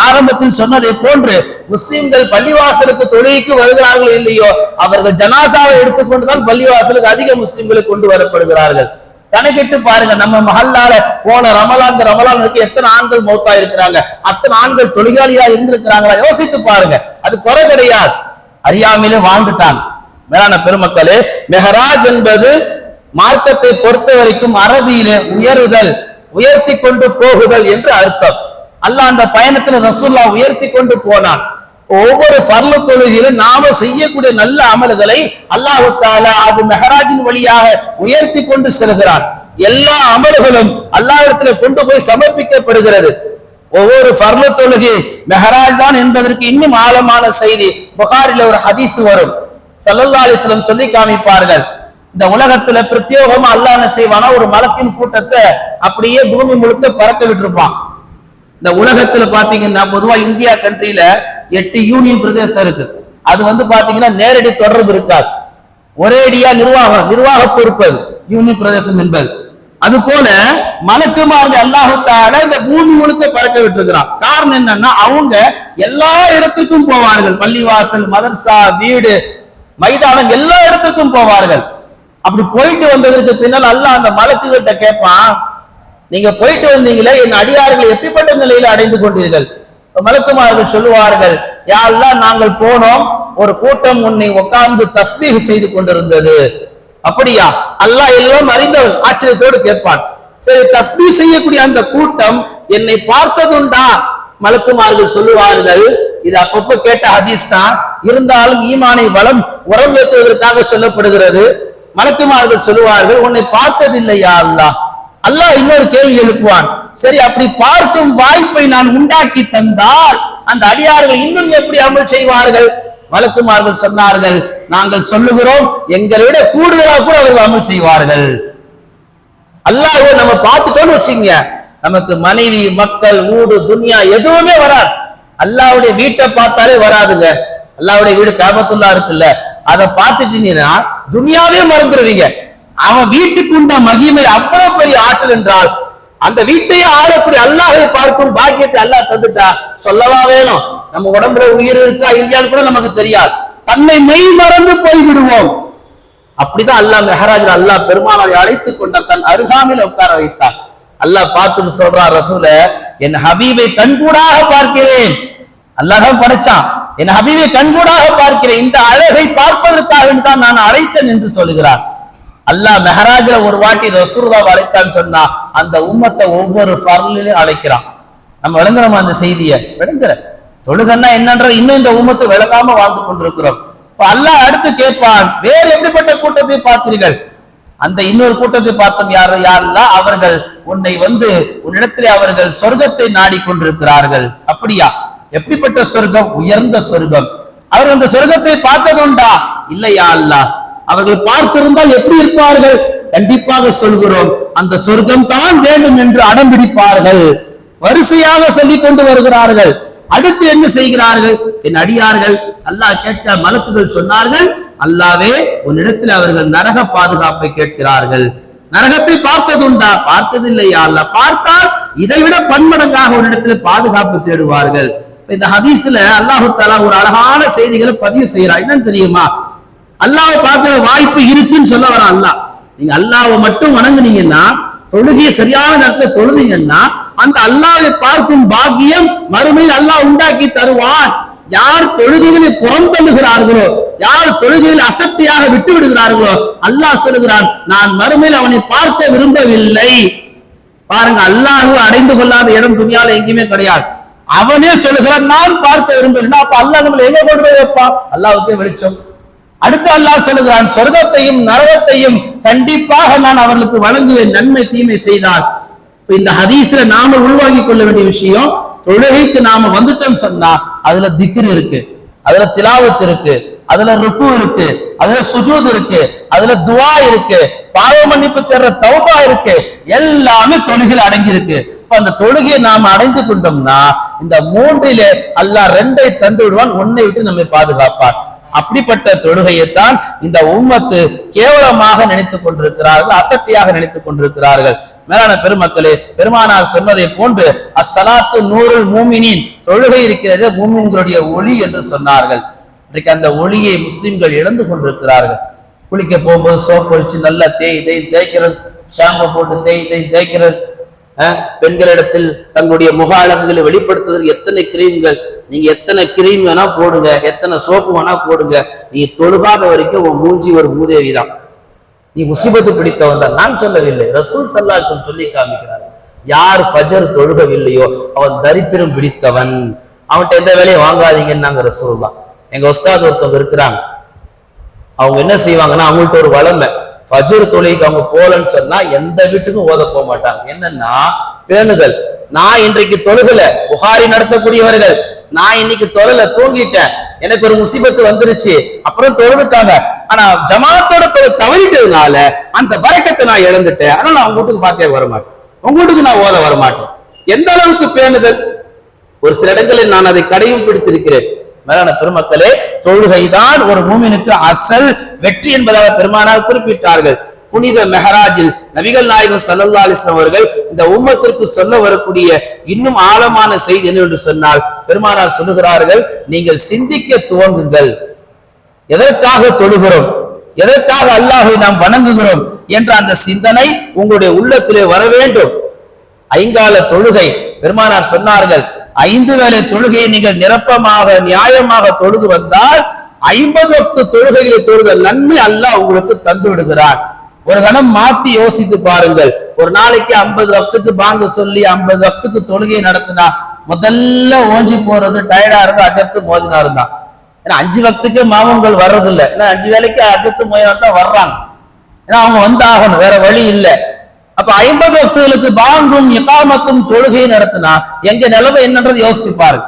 ஆரம்பத்தில் சொன்னதை போன்று முஸ்லிம்கள் பள்ளிவாசலுக்கு தொழுகைக்கு வருகிறார்கள் இல்லையோ, அவர்கள் ஜனாசாவை எடுத்துக்கொண்டுதான் பள்ளிவாசலுக்கு அதிக முஸ்லிம்களை கொண்டு வரப்படுகிறார்கள். கணக்கிட்டு பாருங்க, நம்ம மஹல்லால போன ரமலானுக்கு எத்தனை ஆண்கள் மௌத்தா இருக்கிறாங்க, அத்தனை ஆண்கள் தொழிலாளியா இருந்திருக்கிறாங்களா? யோசித்து பாருங்க. அது குறை கிடையாது, அறியாமையிலே வாழ்ந்துட்டாங்க. மேலான பெருமக்களே, மெஹராஜ் என்பது மார்க்கத்தை பொறுத்த வரைக்கும் அரபியிலே உயருதல், உயர்த்தி கொண்டு போகுதல் என்று அர்த்தம். அல்லாஹ் அந்த பயணத்துல ரசூலுல்லாஹ் உயர்த்தி கொண்டு போனான். ஒவ்வொரு ஃபர்லு தொழுகையிலும் நாம செய்யக்கூடிய நல்ல அமல்களை அல்லாஹ் தஆலா அது மெஹராஜின் வழியாக உயர்த்தி கொண்டு செல்கிறான். எல்லா அமல்களும் அல்லாஹ்விடத்துல கொண்டு போய் சமர்ப்பிக்கப்படுகிறது. ஒவ்வொரு ஃபர்லு தொழுகை மெஹராஜ் தான் என்பதற்கு இன்னும் ஆழமான செய்தி புகாரில ஒரு ஹதீஸ் வரும். ஸல்லல்லாஹு அலைஹி வஸல்லம் சொல்லி காமிப்பார்கள், இந்த உலகத்துல பிரத்யேகமா அல்லாஹ் என்ன செய்வானா, ஒரு மலக்கின் கூட்டத்தை அப்படியே பூமி முழுக்க பறக்க விட்டுருப்பான். இந்த உலகத்துல பாத்தீங்கன்னா பொதுவா இந்தியா கண்ட்ரியில 8 யூனியன் பிரதேசம் இருக்கு. அது பாத்தீங்கன்னா நேரடி தொடர்பு இருக்காது, ஒரேடியா நிர்வாக பொறுப்பு யூனியன் பிரதேசம் என்பது. அது போல மலக்குமார்கள் அல்லாஹ் தஆலா இந்த பூமி முழுக்க பறக்க விட்டுருக்கிறான். காரணம் என்னன்னா, அவங்க எல்லா இடத்துக்கும் போவார்கள். பள்ளிவாசல், மதர்சா, வீடு, மைதானம் எல்லா இடத்துக்கும் போவார்கள். அப்படி போயிட்டு வந்ததற்கு பின்னால் அல்லாஹ் அந்த மலக்குகிட்ட கேட்பான், நீங்க போயிட்டு வந்தீங்களே, என் அடியார்கள் எப்படிப்பட்ட நிலையில அடைந்து கொண்டீர்கள்? மலக்குமார்கள் சொல்லுவார்கள், யா அல்லாஹ், நாங்கள் போனோம், ஒரு கூட்டம் உன்னை உட்கார்ந்து தஸ்பீஹ் செய்து கொண்டிருந்தது. அப்படியா? அல்லாஹ் எல்லாம் அறிந்தவன். ஆச்சரியத்தோடு கேட்பான், சரி, தஸ்பீஹ் செய்யக்கூடிய அந்த கூட்டம் என்னை பார்த்ததுண்டா? மலக்குமார்கள் சொல்லுவார்கள், இது அப்பப்ப கேட்ட ஹதீஸ் தான், இருந்தாலும் ஈமானை உரம் ஏற்றுவதற்காக சொல்லப்படுகிறது. மலக்குமார்கள் சொல்லுவார்கள், உன்னை பார்த்ததில்லையா அல்லாஹ்? அல்லாஹ் இன்னொரு கேள்வி எழுப்புவான், சரி, அப்படி பார்க்கும் வாய்ப்பை நான் உண்டாக்கி தந்தால் அந்த அடியார்கள் இன்னும் எப்படி அமல் செய்வார்கள்? மலக்குமார்கள் சொன்னார்கள், நாங்கள் சொல்லுகிறோம், எங்களை விட கூடுதலாக கூட அவர்கள் அமல் செய்வார்கள். அல்லாஹ் நம்ம பார்த்துட்டோம்னு வச்சுங்க, நமக்கு மனைவி, மக்கள், ஊடு, துன்யா எதுவுமே வராது. அல்லாஹ்வுடைய வீட்டை பார்த்தாலே வராதுங்க. அல்லாஹ்வுடைய வீடு காபத்துல்லா இருக்குல்ல, அதை பார்த்துட்டீங்கன்னா துன்யாவே மறந்துடுவீங்க. அவன் வீட்டுக்கு உண்ட மகிமை அவ்வளவு பெரிய ஆற்றல் என்றால், அந்த வீட்டையே ஆளக்கூடிய அல்லாஹ்வை பார்க்கும் பாக்கியத்தை அல்லாஹ் தந்துட்டா சொல்லவா வேணும்? நம்ம உடம்புல உயிர் இருக்கா இல்லையான்னு கூட நமக்கு தெரியாது, தன்னை மெய் மறந்து போய் விடுவோம். அப்படிதான் அல்லாஹ் மெஹராஜ்ல அல்லாஹ் பெருமானாரை அழைத்து கொண்ட தன் அருகாமையில் உட்கார வைத்தார். அல்லாஹ் பார்த்து சொல்றான் ரசூல, என் ஹபீபை கண்கூடாக பார்க்கிறேன். அல்லாஹ் தான் படைச்சான், என் ஹபீபை கண்கூடாக பார்க்கிறேன், இந்த அழகை பார்ப்பதற்காக தான் நான் அழைத்தேன் என்று சொல்லுகிறார். அல்லாஹ் மெஹராஜ்ல ஒரு வாட்டி ரசூலுல்லாஹ் அழைத்தான்னு சொன்னா அந்த உம்மத்தை ஒவ்வொரு ஃபர்லிலும் அழைக்கிறான். நம்ம விளங்குறோமா அந்த செய்தியை? விளங்குற தொழுகன்னா என்னன்ற இன்னும் இந்த உம்மத்தை விளங்காம வாழ்ந்து கொண்டிருக்கிறோம். அல்லாஹ் அடுத்து கேட்பான், வேறு எப்படிப்பட்ட கூட்டத்தை பார்த்தீர்கள்? அந்த இன்னொரு கூட்டத்தை பார்த்தோம். யாரெல்லாம்? அவர்கள் உன்னை உன்னிடத்திலே அவர்கள் சொர்க்கத்தை நாடிக்கொண்டிருக்கிறார்கள். அப்படியா? எப்படிப்பட்ட சொர்க்கம்? உயர்ந்த சொர்க்கம். அவர்கள் அந்த சொர்க்கத்தை பார்த்ததுண்டா? இல்லையா அல்லாஹ்? அவர்கள் பார்த்திருந்தால் எப்படி இருப்பார்கள்? கண்டிப்பாக சொல்கிறோம், அந்த சொர்க்கம் தான் வேண்டும் என்று அடம்பிடிப்பார்கள். வரிசையாக சொல்லிக் கொண்டு வருகிறார்கள். அடுத்து என்ன செய்கிறார்கள்? என் அடியார்கள் அல்லாஹ் கேட்க மலக்குகள் சொன்னார்கள், அல்லாவே உன்னிடத்தில் அவர்கள் நரக பாதுகாப்பை கேட்கிறார்கள். நரகத்தை பார்த்ததுண்டா? பார்த்ததில்லையா அல்லாஹ்? பார்த்தால் இதைவிட பன்மடங்காக உன்னிடத்தில் பாதுகாப்பு தேடுவார்கள். இந்த ஹதீஸ்ல அல்லாஹு தஆலா ஒரு அழகான செய்திகளை பதிவு செய்யறான். என்னன்னு தெரியுமா? அல்லாஹ்வை பார்க்கிற வாய்ப்பு இருக்குன்னு சொல்ல வர அல்லாஹ். நீங்க அல்லாஹ்வை மட்டும் வணங்குனீங்கன்னா, தொழுகையை சரியான நேரத்தில் தொழுதீங்கன்னா, அந்த அல்லாஹ்வை பார்க்கும் பாக்கியம் மறுமையில் அல்லாஹ் உண்டாக்கி தருவான். யார் தொழுகைகளை புறந்தள்ளுகிறார்களோ, யார் தொழுகையில் அசக்தியாக விட்டு விடுகிறார்களோ, அல்லாஹ் சொல்லுகிறான், நான் மறுமையில் அவனை பார்க்க விரும்பவில்லை. பாருங்க, அல்லாஹ்வை அடைந்து கொள்ளாத இடம் துனியால எங்கேயுமே கிடையாது. அவனே சொல்லுகிறான், நான் பார்க்க விரும்பவில்லை. அப்ப அல்லாஹ் நம்மளை எங்க கொண்டு போய் வைப்பான்? அல்லாஹ்வுக்கே வெளிச்சம். அடுத்து அல்லாஹ் சொல்லுகிறான், சொர்க்கத்தையும் நரகத்தையும் கண்டிப்பாக நான் அவர்களுக்கு வழங்குவேன், நன்மை தீமை செய்தால். இந்த ஹதீஸ்ல நாம உள்வாங்கிக் கொள்ள வேண்டிய விஷயம், தொழுகைக்கு நாம வந்துட்டோம் சொன்னா அதுல திக்ர் இருக்கு, அதுல திலாவத் இருக்கு, அதுல ருக்கு இருக்கு, அதுல சுஜூத் இருக்கு, அதுல துஆ இருக்கு, பாவ மன்னிப்பு தர்ற தௌபா இருக்கு, எல்லாமே தொழுகையில் அடங்கி இருக்கு. அந்த தொழுகையை நாம அடைந்து கொண்டோம்னா இந்த மூன்றிலே அல்லாஹ் 2ஐ தந்து விடுவான், 1ஐ விட்டு நம்மை பாதுகாப்பான். அப்படிப்பட்ட தொழுகையைத்தான் இந்த உம்மத்து கேவலமாக நினைத்துக் கொண்டிருக்கிறார்கள், அசட்டியாக நினைத்துக் கொண்டிருக்கிறார்கள். மேலான பெருமக்களே, பெருமானார் சொன்னதை போன்று அஸ்ஸலாத்து நூருல் மூமினின், தொழுகை இருக்கிறது மூமின்களுடைய ஒளி என்று சொன்னார்கள். இன்றைக்கு அந்த ஒளியை முஸ்லிம்கள் இழந்து கொண்டிருக்கிறார்கள். குளிக்க போகும்போது சோப்பு வச்சு நல்லா தேய்க்கிறது, ஷாம்பு போட்டு தேய்க்கிறது. பெண்களிடத்தில் தங்களுடைய முக அழகுகளை வெளிப்படுத்துவதற்கு எத்தனை கிரீம்கள், நீங்க எத்தனை கிரீம் வேணா போடுங்க, எத்தனை சோப்பு வேணா போடுங்க, நீ தொழுகாத வரைக்கும் உன் மூஞ்சி ஒரு மூதேவி தான், நீ முசீபத்து பிடித்தவன் தான். நான் சொல்லவில்லை, ரசூல் ஸல்லல்லாஹு அலைஹி வஸல்லம் சொல்லி காமிக்கிறார். யார் ஃபஜர் தொழுகவில்லையோ அவன் தரித்திரம் பிடித்தவன், அவன்கிட்ட எந்த வேலையை வாங்காதீங்கன்னு நாங்க ரசூல் தான். எங்க உஸ்தாத் ஒருத்தவங்க இருக்கிறாங்க, அவங்க என்ன செய்வாங்கன்னா, அவங்கள்ட்ட ஒரு வளமை, ஃபஜர் தொழுகைக்கு அவங்க போலன்னு சொன்னா எந்த வீட்டுக்கும் ஓத போக மாட்டாங்க. என்னன்னா பேணுதல். நான் இன்றைக்கு தொழுகல, புகாரி நடத்தக்கூடியவர்கள், நான் இன்னைக்கு தொழல, தூங்கிட்டேன், எனக்கு ஒரு முசீபத்து வந்துருச்சு, அப்புறம் தொழுதுட்டாங்க, ஆனா ஜமாத்தோட தவறிட்டதுனால அந்த பரக்கத்தை நான் இழந்துட்டேன், அதனால நான் உங்க வீட்டுக்கு பார்த்தே வரமாட்டேன், உங்க வீட்டுக்கு நான் ஓத வரமாட்டேன். எந்த அளவுக்கு பேணுதல்! ஒரு சில இடங்களில் நான் அதை கடையும் பிடித்திருக்கிறேன். மேலான பெருமக்களே, தொழுகைதான் ஒரு மூமினுக்கு அசல் வெற்றி என்பதாக பெருமானார் குறிப்பிட்டார்கள். புனித மெஹராஜில் நபிகள் நாயகம் ஸல்லல்லாஹு அலைஹி வஸல்லம் அவர்கள் இந்த உம்மத்திற்கு சொல்ல வரக்கூடிய இன்னும் ஆழமான செய்தி என்னவென்று சொன்னால், பெருமானார் சொல்லுகிறார்கள், நீங்கள் சிந்திக்க துவங்குங்கள். எதற்காக தொழுகிறோம், எதற்காக அல்லாஹ்வை நாம் வணங்குகிறோம் என்ற அந்த சிந்தனை உங்களுடைய உள்ளத்திலே வர வேண்டும். ஐங்கால தொழுகை, பெருமானார் சொன்னார்கள், 5 வேளை தொழுகையை நீங்கள் நிரப்பமாக நியாயமாக தொழுது வந்தால் 50 வக்து தொழுகைகளை தொழுதல் நன்மை அல்லாஹ் உங்களுக்கு தந்து விடுகிறார். ஒரு கணம் மாத்தி யோசித்து பாருங்கள். ஒரு நாளைக்கு 50 வக்துக்கு பாங்க சொல்லி 50 வக்துக்கு தொழுகையை நடத்தினா முதல்ல ஓஞ்சி போறது டயர்டா இருந்து அஜர்த்து மோதினார் தான். ஏன்னா 5 வக்துக்கு மாமூன்கள் வர்றதில்லை, ஏன்னா 5 வேளைக்கு அஜர்த்து மோதினார் தான் வர்றாங்க, ஏன்னா அவங்க வந்தாகணும், வேற வழி இல்லை. அப்ப 50 வக்துகளுக்கு பாங்கும் இகாமத்தும் தொழுகை நடத்தினா எங்க நிலைமை என்னன்றது யோசித்து பாருங்க.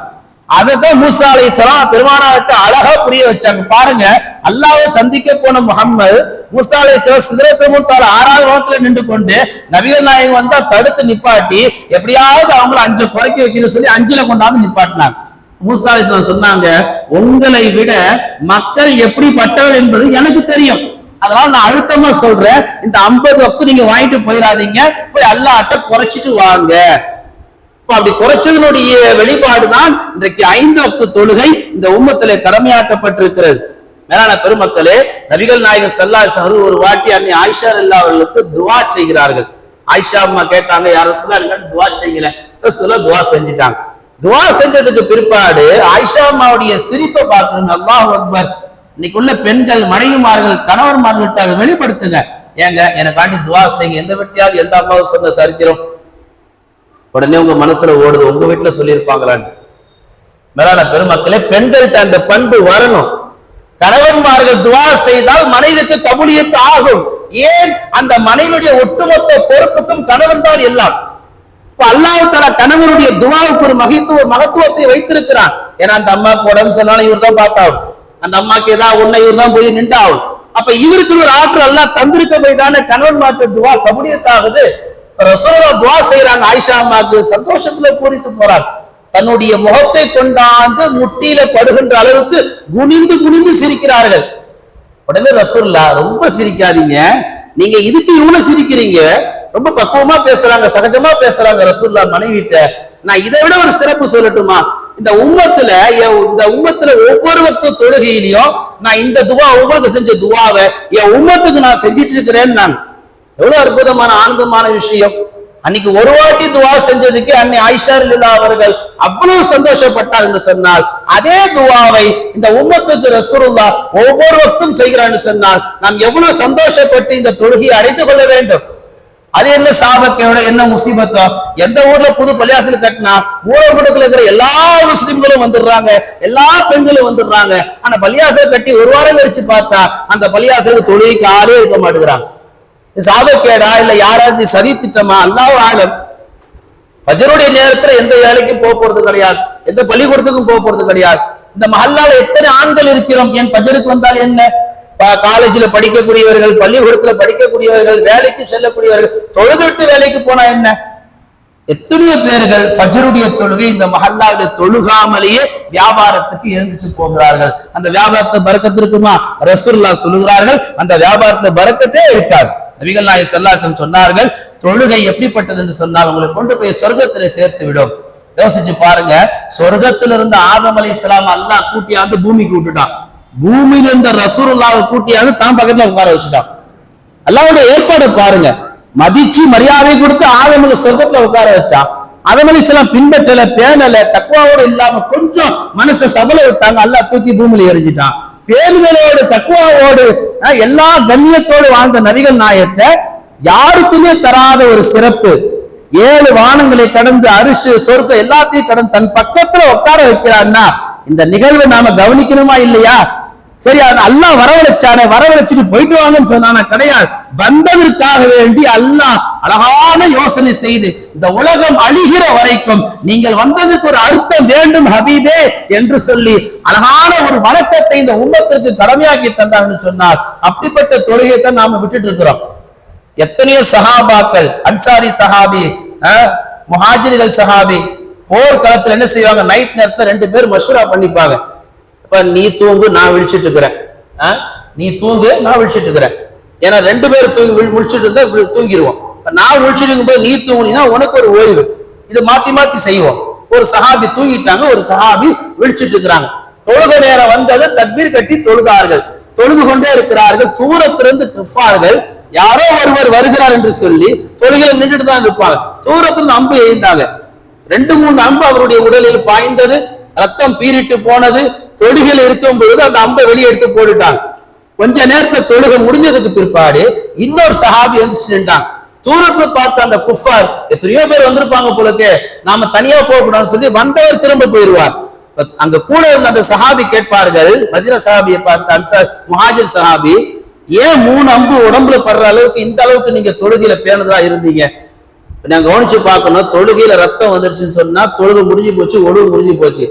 அதைத்தான் மூசா அலைஹிஸ்ஸலாம் பெருமானார்ட்ட அழகா புரிய வச்சாங்க. பாருங்க, அல்லாஹ்வை சந்திக்க போன முஹம்மது மூசா அலைஹிஸ்ஸலாம் சிதறத்துல் முன்தஹா 6வது வானத்துல நின்று கொண்டு நபிகள் நாயகம் வந்தா தடுத்து நிப்பாட்டி எப்படியாவது அவங்கள 5 குறைக்க வைக்கணும்னு சொல்லி 5ல கொண்டாந்து நிப்பாட்டினாங்க. மூசா அலைஹிஸ்ஸலாம் சொன்னாங்க, உங்களை விட மக்கள் எப்படிப்பட்டவர்கள் என்பது எனக்கு தெரியும், அதனால நான் அழுத்தமா சொல்றேன், இந்த 50 வக்து நீங்க வாங்கிட்டு போயிடாதீங்க, போய் அல்லாஹ்ட்ட குறைச்சிட்டு வாங்க. அப்படி குறைச்சதனுடைய வெளிப்பாடுதான் இன்றைக்கு 5 வக்து தொழுகை இந்த உம்மத்திலே கடமையாக்கப்பட்டிருக்கிறது. மேலான பெருமக்களே, நபிகள் நாயகம் ஸல்லல்லாஹு அலைஹி வஸல்லம் ஒரு வாட்டி அன்னை ஆயிஷா ரலியல்லாஹு அவர்களுக்கு துஆ செய்கிறார்கள். ஆயிஷா அம்மா கேட்டாங்க, யா ரசூலல்லாஹ் துஆ செய்யல, ரசூலுல்லாஹ் துஆ செஞ்சிட்டாங்க. துஆ செஞ்சதுக்கு பிற்பாடு ஆயிஷா அம்மாவுடைய சிரிப்பை பார்க்கணும். அல்லாஹ் அக்பர்! இன்னைக்கு உள்ள பெண்கள் மனைவிமார்கள் கணவன்மார்கள்ட்ட அதை வெளிப்படுத்துங்க, ஏங்க எனக்காண்டி துஆ செய்யுங்க. எந்த வீட்லயாவது எந்த அம்மாவும் சொன்ன சரித்திரம் உடனே உங்க மனசுல ஓடுது, உங்க வீட்டுல சொல்லியிருப்பாங்களான்னு. மேலான பெருமக்களே, பெண்கள்கிட்ட அந்த பண்பு வரணும். கணவன்மார்கள் துஆ செய்தால் மனைவிக்கு கபூலியத் ஆகும். ஏன்? அந்த மனைவியுடைய ஒட்டுமொத்த பொறுப்புக்கும் கணவன் தான் எல்லாம். இப்ப அல்லாஹ் தஆலா கணவனுடைய துஆவுக்கு ஒரு மகத்துவத்தை வைத்திருக்கிறான். ஏன்னா அந்த அம்மாவுக்கு உடம்பு சொன்னாலும் இவர் தான் பார்த்தாவும், அந்த அம்மாக்கு ஏதாவது ஒண்ணு இவர் தான் போய் நின்றாவும். அப்ப இவருக்கு ஒரு ஆற்றல் அல்லாஹ் தந்திருக்க போய் தானே கணவன் மாற்ற துஆ கபூலியத் ஆகுது. ரசூலுல்லாஹ் துஆ செய்றாங்க, ஆயிஷா அம்மாக்கு சந்தோஷத்துல பூரித்து போறாங்க. தன்னுடைய முகத்தை கொண்டாந்து முட்டியில படுகின்ற அளவுக்கு குனிந்து குனிந்து சிரிக்கிறார்கள். உடனே ரசூலுல்லாஹ், ரொம்ப சிரிக்காதீங்க, நீங்க இதுக்கு இவ்வளவு சிரிக்கிறீங்க, ரொம்ப பக்குவமா பேசுறாங்க, சகஜமா பேசுறாங்க ரசூலுல்லாஹ் மனைவிட்ட. நான் இதை விட ஒரு சிறப்பு சொல்லட்டுமா? இந்த உம்மத்துல ஒவ்வொரு வக்து தொழுகையிலையும் நான் இந்த துஆ உங்களுக்கு செஞ்ச துஆவை என் உம்மத்துக்கு நான் செஞ்சிட்டு இருக்கிறேன்னு நான். எவ்வளவு அற்புதமான ஆனந்தமான விஷயம்! அன்னைக்கு ஒரு வாட்டி துஆ செஞ்சதுக்கு அன்னை ஆயிஷா ரலியல்லாஹு அவர்கள் அவ்வளவு சந்தோஷப்பட்டார் என்று சொன்னால், அதே துஆவை இந்த உம்மத்துக்கு ரசூலுல்லாஹ் ஒவ்வொரு வக்தும் செய்கிறான்னு சொன்னால் நாம் எவ்வளவு சந்தோஷப்பட்டு இந்த தொழுகையை அடைத்துக் கொள்ள வேண்டும். அது என்ன சாபக்கையோட என்ன முசீபத்தோ? எந்த ஊர்ல புது பள்ளியாசல் கட்டினா மூலமுடுக்குல இருக்கிற எல்லா முஸ்லிம்களும் வந்துடுறாங்க, எல்லா பெண்களும் வந்துடுறாங்க. ஆனா பள்ளியாசல் கட்டி ஒரு வாரம் கழிச்சு பார்த்தா அந்த பள்ளியாசலுக்கு தொழுகைக்கு ஆளே இருக்க மாட்டேங்கிறாங்க. சாபக்கேடா இல்ல யாராவது சதி திட்டமா? அல்லாஹ் ஆலம். ஃபஜ்ருடைய நேரத்துல எந்த வேலைக்கும் போக போறது கிடையாது, எந்த பள்ளிக்கூடத்துக்கும் போக போறது கிடையாது. இந்த மஹல்லால எத்தனை ஆண்கள் இருக்கிறோம், என் ஃபஜ்ருக்கு வந்தால் என்ன? காலேஜ்ல படிக்கக்கூடியவர்கள், பள்ளிக்கூடத்துல படிக்கக்கூடியவர்கள், வேலைக்கு செல்லக்கூடியவர்கள், தொழுதுட்டு வேலைக்கு போனா என்ன? எத்தனையோ பேர்கள் ஃபஜ்ருடைய தொழுகை இந்த மஹல்லாவுடைய தொழுகாமலேயே வியாபாரத்துக்கு எழுந்துச்சு போகிறார்கள். அந்த வியாபாரத்தை பரக்கத்து இருக்குமா? ரசூலுல்லாஹ் சொல்லுகிறார்கள், அந்த வியாபாரத்துல பரக்கத்தே இருக்காது. நபிகள் நாயகம் ஸல்லல்லாஹு அலைஹி வஸல்லம் சொன்னார்கள், தொழுகை எப்படிப்பட்டது என்று சொன்னால் உங்களை கொண்டு போய் சொர்க்கத்திலே சேர்த்து விடும். யோசிச்சு பாருங்க, சொர்க்கத்திலிருந்து ஆதம் அலைஹிஸ்ஸலாம் அல்லாஹ் கூட்டியாந்து பூமிக்கு விட்டுட்டான். பூமியில இருந்த ரசூலுல்லாஹ்வை கூட்டியாந்து தான் பக்கத்துல உட்கார வச்சுட்டான். அல்லாஹ்வுடைய ஏற்பாடு பாருங்க, மதிச்சு மரியாதை கொடுத்து ஆதமுக்கு சொர்க்கத்துல உட்கார வச்சான். ஆதம் அலைஹிஸ்ஸலாம் பின்பற்றல, பேணல, தக்வாவோட இல்லாம கொஞ்சம் மனசை சபல விட்டாங்க, அல்லாஹ் தூக்கி பூமியில எரிஞ்சிட்டான். பேணுதலோடு தக்வாவோடு எல்லா கண்ணியத்தோடு வாழ்ந்த நபிகள் நாயகத்தை யாருக்குமே தராத ஒரு சிறப்பு. 7 வானங்களை கடந்து அரிசி சொர்க்கம் எல்லாத்தையும் கடந்து தன் பக்கத்துல உட்கார வைக்கிறான்னா இந்த நிகழ்வை நாம கவனிக்கணுமா இல்லையா? சரி, அல்லாஹ் வரவழைச்சானே, வரவழைச்சிட்டு போயிட்டு வாங்கன்னு சொன்னானா? கிடையாது. வந்ததற்காக வேண்டி அல்லாஹ் அழகான யோசனை செய்து இந்த உலகம் அழிகிற வரைக்கும் நீங்கள் வந்ததுக்கு ஒரு அர்த்தம் வேண்டும் ஹபீபே என்று சொல்லி அழகான ஒரு வணக்கத்தை இந்த உம்மத்திற்கு கடமையாக்கி தந்தான்னு சொன்னார். அப்படிப்பட்ட தொழுகையை தான் நாம விட்டுட்டு இருக்கிறோம். எத்தனையோ சஹாபாக்கள், அன்சாரி சஹாபி, முஹாஜிர்கள் சஹாபி, போர்க்களத்துல என்ன செய்வாங்க? நைட் நேரத்துல 2 பேர் மஷூரா பண்ணிப்பாங்க. நீ தூங்கு, நான் விழிச்சிட்டு இருக்கிறேன். நீ தூங்கு, நான் விழிச்சிட்டு இருக்கிறேன். ஏன்னா 2 பேர் முடிச்சுட்டு இருந்தா தூங்கிடுவோம். நான் விழிச்சிட்டு போது நீ தூங்குனீங்கன்னா உனக்கு ஒரு ஓய்வு. இது மாத்தி மாத்தி செய்வோம். ஒரு சஹாபி தூங்கிட்டாங்க, ஒரு சஹாபி விழிச்சிட்டு இருக்கிறாங்க. தொழுக நேரம் வந்தது, தக்பீர் கட்டி தொழுதார்கள். தொழுது கொண்டே இருக்கிறார்கள். தூரத்திலிருந்து குஃபார்கள் யாரோ ஒருவர் வருகிறார் என்று சொல்லி தொழுகையில நின்றுட்டு தான் இருப்பாங்க. தூரத்திலிருந்து அம்பு எய்ந்தாங்க. 2-3 அம்பு அவருடைய உடலில் பாய்ந்தது, ரத்தம் பீறிட்டு போனது. தொழுகையில் இருக்கும் பொழுது அந்த அம்பை வெளியே எடுத்து போட்டுட்டாங்க. கொஞ்ச நேரத்துல தொழுகை முடிஞ்சதுக்கு பிற்பாடு இன்னொரு சஹாபி எந்திரிச்சு நின்றாங்க. தூரத்துல பார்த்த அந்த குஃபார், எத்தனையோ பேர் வந்திருப்பாங்க போலக்கு, நாம தனியா போகக்கூடாதுன்னு சொல்லி வந்தவர் திரும்ப போயிடுவார். அங்க கூட இருந்த அந்த சஹாபி கேட்பார்கள், மதீனா சஹாபியை பார்த்த அன்சார் முஹாஜிர் சஹாபி, ஏன் 3 அம்பு உடம்புல படுற அளவுக்கு இந்த அளவுக்கு நீங்க தொழுகையில பேணுதா இருந்தீங்க? நாங்க கவனிச்சு பார்க்கணும். தொழுகையில ரத்தம் வந்துருச்சுன்னு சொன்னா தொழுகை முடிஞ்சு போச்சு, ஒழுங்கு முடிஞ்சு போச்சு.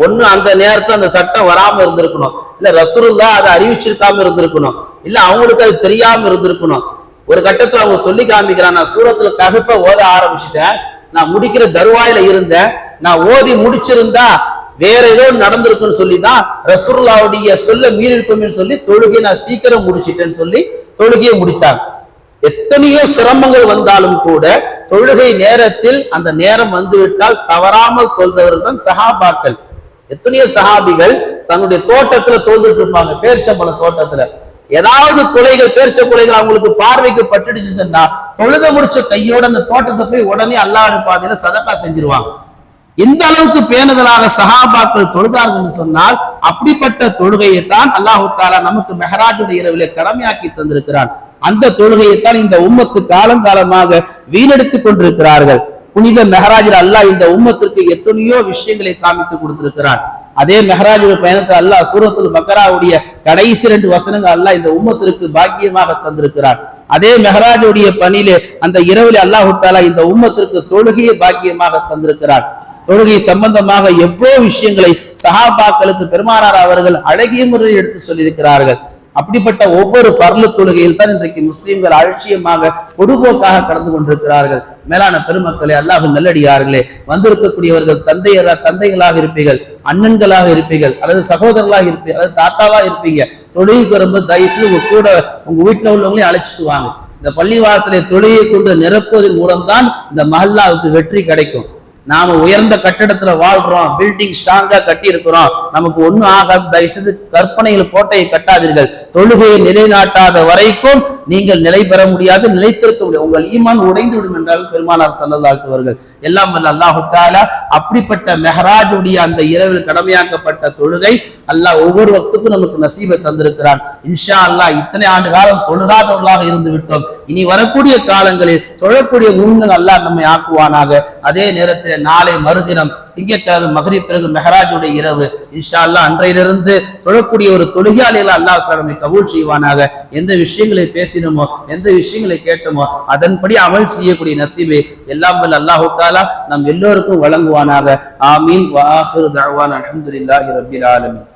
ஒண்ணு அந்த நேரத்துல அந்த சட்டம் வராம இருந்திருக்கணும், இல்ல ரசூலுல்லாஹ் அதை அறிவிச்சிருக்காம இருந்திருக்கணும், இல்ல அவங்களுக்கு அது தெரியாம இருந்திருக்கணும். ஒரு கட்டத்துல அவங்க சொல்லி காமிக்கிறான், நான் சூரத்துல கஹஃப ஓத ஆரம்பிச்சுட்டேன், நான் முடிக்கிற தருவாயில இருந்தேன், நான் ஓதி முடிச்சிருந்தா வேற ஏதோ நடந்திருக்குன்னு சொல்லிதான் ரசூலுல்லாஹ்வுடைய சொல்ல மீறிருப்போம்னு சொல்லி தொழுகையை நான் சீக்கிரம் முடிச்சிட்டேன்னு சொல்லி தொழுகையை முடிச்சாங்க. எத்தனையோ சிரமங்கள் வந்தாலும் கூட தொழுகை நேரத்தில் அந்த நேரம் வந்துவிட்டால் தவறாமல் தொழுதவர்கள் தான் சஹாபாக்கள். எத்தனையோ சஹாபிகள் தன்னுடைய தோட்டத்துல தொழுதுட்டு இருப்பாங்க, பேரிச்சம்பழ தோட்டத்துல. ஏதாவது குலைகள், பேரிச்ச குலைகள் அவங்களுக்கு பார்வைக்கு பட்டுடுச்சு சொன்னா தொழுத முடிச்ச கையோட அந்த தோட்டத்தை போய் உடனே அல்லாஹ்வுடைய பாதையில சதக்கா செஞ்சிருவாங்க. இந்த அளவுக்கு பேணுதலாக சஹாபாக்கள் தொழுதார்கள் சொன்னால் அப்படிப்பட்ட தொழுகையை தான் அல்லாஹு தஆலா நமக்கு மெஹராஜுடைய இரவிலே கடமையாக்கி தந்திருக்கிறான். அந்த தொழுகையைத்தான் இந்த உம்மத்து காலங்காலமாக வீணெடுத்துக் கொண்டிருக்கிறார்கள். புனித மெஹராஜில் அல்லாஹ் இந்த உம்மத்திற்கு எத்தனையோ விஷயங்களை காமித்து கொடுத்திருக்கிறான். அதே மெஹராஜுடைய பயணத்தில் அல்லாஹ் சூரத்துல் பக்கராவுடைய கடைசி 2 வசனங்கள் அல்லாஹ் இந்த உம்மத்திற்கு பாக்கியமாக தந்திருக்கிறான். அதே மெஹராஜுடைய பணியிலே அந்த இரவிலே அல்லாஹு தஆலா இந்த உம்மத்திற்கு தொழுகையை பாக்கியமாக தந்திருக்கிறான். தொழுகை சம்பந்தமாக எவ்வளவு விஷயங்களை சஹாபாக்களுக்கு பெருமானார் அவர்கள் அழகிய முறையில் எடுத்து சொல்லியிருக்கிறார்கள். அப்படிப்பட்ட ஒவ்வொரு ஃபர்லு தொழுகையில் தான் இன்றைக்கு முஸ்லிம்கள் அலட்சியமாக பொதுபோக்காக கடந்து கொண்டிருக்கிறார்கள். மேலான பெருமக்களே, அல்லாஹ் நல்லடியார்களே, வந்திருக்கக்கூடியவர்கள் தந்தைகளாக இருப்பீர்கள், அண்ணன்களாக இருப்பீர்கள், அல்லது சகோதரர்களாக இருப்பீர்கள், அல்லது தாத்தாவா இருப்பீங்க. தொழுகைக்கு வரும்போது தயவுசெய்து உங்க கூட உங்க வீட்டுல உள்ளவங்களையும் அழைச்சிட்டு வாங்க. இந்த பள்ளிவாசலை தொழுகை கொண்டு நிரப்புவதன் மூலம்தான் இந்த மஹல்லாவுக்கு வெற்றி கிடைக்கும். நாம உயர்ந்த கட்டிடத்துல வாழ்றோம், பில்டிங் ஸ்ட்ராங்கா கட்டி இருக்கிறோம், நமக்கு ஒண்ணும் ஆகாது. தயவுசெய்து கற்பனையில் கோட்டையை கட்டாதீர்கள். தொழுகையை நிலைநாட்டாத வரைக்கும் நீங்கள் நிலை பெற முடியாது, நிலைத்திருக்க முடியாது. உங்கள் ஈமான் உடைந்து விடும் என்றால் பெருமானார் ஸல்லல்லாஹு அலைஹி வஸல்லம் எல்லாம் வல்ல அல்லாஹு தஆலா அப்படிப்பட்ட மெஹராஜுடைய அந்த இரவில் கடமையாக்கப்பட்ட தொழுகை அல்லாஹ் ஒவ்வொரு வக்துக்கும் நமக்கு நசீபை தந்திருக்கிறான். இன்ஷா அல்லாஹ் இத்தனை ஆண்டு காலம் தொழுகாதவர்களாக இருந்து விட்டோம். இனி வரக்கூடிய காலங்களில் தொழக்கூடிய முன்னும் அல்லாஹ் நம்மை ஆக்குவானாக. அதே நேரத்தில் நாளை மறுதினம் திங்கட்கிழமை மகரிப் பிறகு மெஹராஜுடைய இரவு இன்ஷா அல்லாஹ் அன்றையிலிருந்து தொழக்கூடிய ஒரு தொழுகையாளிகள் அல்லாஹ் நம்மை கபூல் செய்வானாக. எந்த விஷயங்களை பேசினோமோ, எந்த விஷயங்களை கேட்டோமோ அதன்படி அமல் செய்யக்கூடிய நசீபை எல்லாம் வல்ல அல்லாஹு தஆலா நம் எல்லோருக்கும் வழங்குவானாக. ஆமீன். வ ஆகிரு தஅவானா அல்ஹம்துலில்லாஹி ரப்பில் ஆலமீன்.